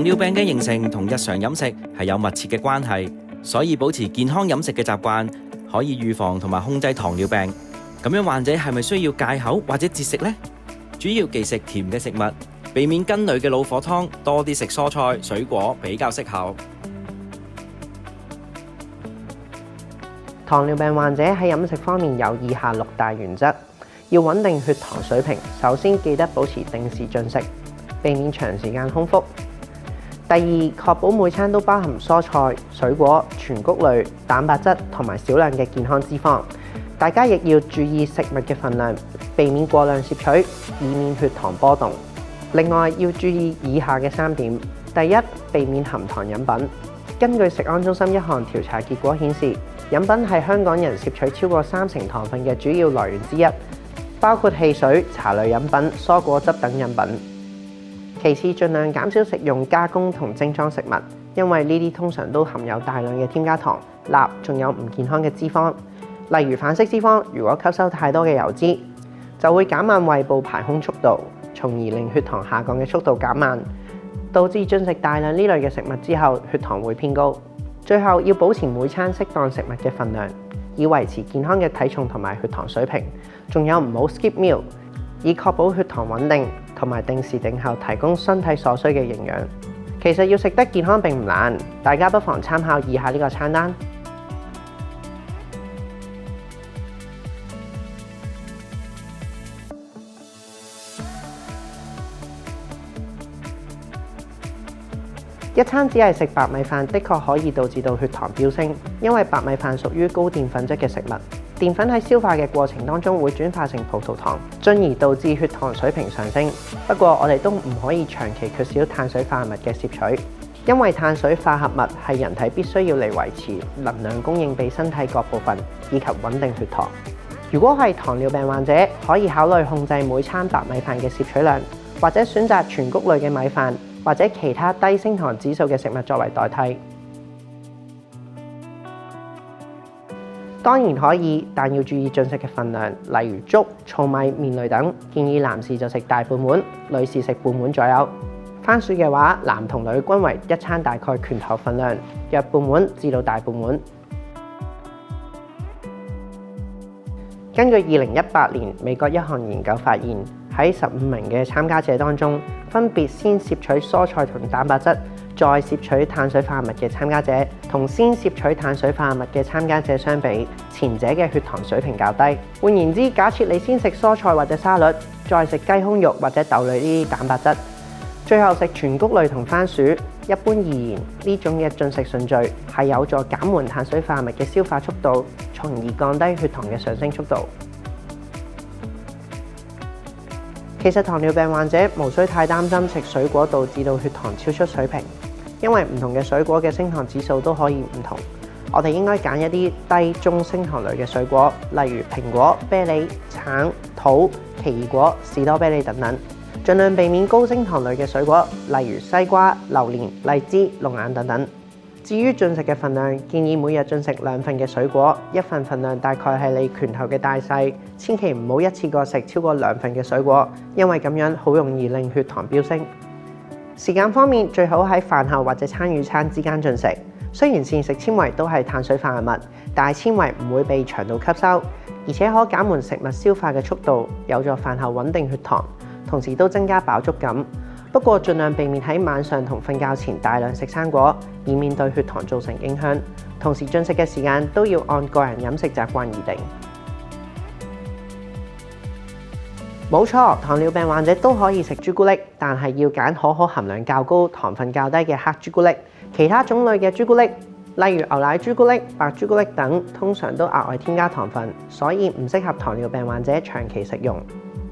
尿病嘅形成同日常飲食係有密切嘅關係，所以保持健康飲食嘅習慣可以預防同埋控制糖尿病。咁樣患者係咪需要戒口或者節食呢？主要忌食甜嘅食物，避免羹類嘅老火湯，多啲食蔬菜、水果比較適合。糖尿病患者喺飲食方面有以下6大原則：要穩定血糖水平，首先記得保持定時進食，避免長時間空腹。第二，確保每餐都包含蔬菜、水果、全穀類、蛋白質同埋少量嘅健康脂肪。大家亦要注意食物嘅份量，避免過量攝取，以免血糖波動。另外，要注意以下嘅3點：第一，避免含糖飲品。根據食安中心一項調查結果顯示，飲品係香港人攝取超過30%糖分嘅主要來源之一，包括汽水、茶類飲品、蔬果汁等飲品。其次，盡量減少食用加工同精裝食物，因為呢啲通常都含有大量嘅添加糖、鈉，仲有唔健康嘅脂肪。例如反式脂肪，如果吸收太多嘅油脂，就會減慢胃部排空速度，從而令血糖下降嘅速度減慢，導致進食大量呢類嘅食物之後，血糖會偏高。最後，要保持每餐適當食物嘅份量，以維持健康嘅體重同埋血糖水平。仲有唔好 skip meal， 以確保血糖穩定，同埋定時定候提供身體所需嘅營養。其實要食得健康並唔難，大家不妨參考以下呢個餐單。一餐只係食白米飯，的確可以導致到血糖飆升，因為白米飯屬於高澱粉質嘅食物。澱粉喺消化嘅過程當中會轉化成葡萄糖，進而導致血糖水平上升。不過我哋都唔可以長期缺少碳水化合物嘅攝取，因為碳水化合物係人體必須要嚟維持能量供應俾身體各部分，以及穩定血糖。如果係糖尿病患者，可以考慮控制每餐白米飯嘅攝取量，或者選擇全穀類嘅米飯，或者其他低升糖指數嘅食物作為代替。當然可以，但要注意進食嘅份量，例如粥、糙米、麵類等，建議男士就食大半碗，女士食半碗左右。番薯嘅話，男同女均為一餐大概拳頭份量，約半碗至到大半碗。根據2018年美國一項研究發現，喺15名嘅參加者當中，分別先攝取蔬菜同蛋白質，再攝取碳水化合物嘅參加者，同先攝取碳水化合物嘅參加者相比，前者嘅血糖水平較低。換言之，假設你先食蔬菜或者沙律，再食雞胸肉或者豆類呢啲蛋白質，最後食全穀類同番薯，一般而言，呢種嘅進食順序係有助減緩碳水化合物嘅消化速度，從而降低血糖嘅上升速度。其實糖尿病患者無需太擔心食水果導致到血糖超出水平，因為唔同嘅水果嘅升糖指數都可以唔同。我哋應該揀一啲低中升糖類嘅水果，例如蘋果、啤梨、橙、桃、奇異果、士多啤梨等等，盡量避免高升糖類嘅水果，例如西瓜、榴蓮、荔枝、龍眼等等。至於進食嘅份量，建議每日進食2份嘅水果，一份份量大概係你拳頭嘅大細，千祈唔好一次過食超過2份嘅水果，因為咁樣好容易令血糖飆升。時間方面，最好喺飯後或者餐與餐之間進食。雖然膳食纖維都係碳水化合物，但係纖維唔會被腸道吸收，而且可減緩食物消化嘅速度，有助飯後穩定血糖，同時都增加飽足感。不過盡量避免喺晚上同瞓覺前大量食生果，以免對血糖造成影響。同時進食嘅時間都要按個人飲食習慣而定。冇錯，糖尿病患者都可以食朱古力，但係要揀可可含量較高、糖分較低嘅黑朱古力。其他種類嘅朱古力，例如牛奶朱古力、白朱古力等，通常都額外添加糖分，所以唔適合糖尿病患者長期食用。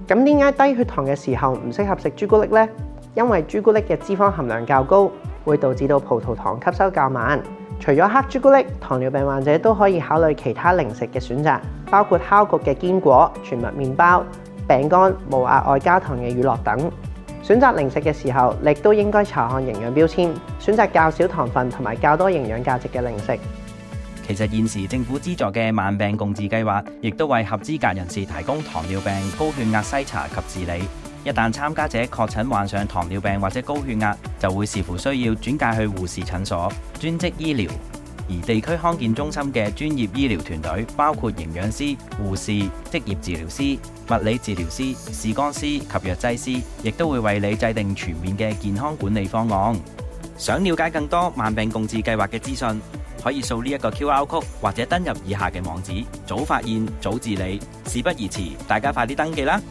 咁點解低血糖嘅時候唔適合食朱古力呢？因為朱古力嘅脂肪含量較高，會導致到葡萄糖吸收較慢。除咗黑朱古力，糖尿病患者都可以考慮其他零食嘅選擇，包括烤焗嘅堅果、全麥麵包、餅乾、無額外加糖嘅乳酪等。選擇零食嘅時候，亦都應該查看營養標籤，選擇較少糖分同埋較多營養價值嘅零食。其實現時政府資助嘅慢病共治計劃，亦都為合資格人士提供糖尿病高血壓篩查及治理。一旦參加者確診患上糖尿病或者高血壓，就會視乎需要轉介去護士診所、專職醫療。而地區康健中心嘅專業醫療團隊包括營養師、護士、職業治療師、物理治療師、視光師及藥劑師，亦都會為你制定全面嘅健康管理方案。想了解更多慢病共治計劃嘅資訊，可以掃呢一個 QR code 或者登入以下嘅網址。早發現，早治理，事不宜遲，大家快啲登記啦！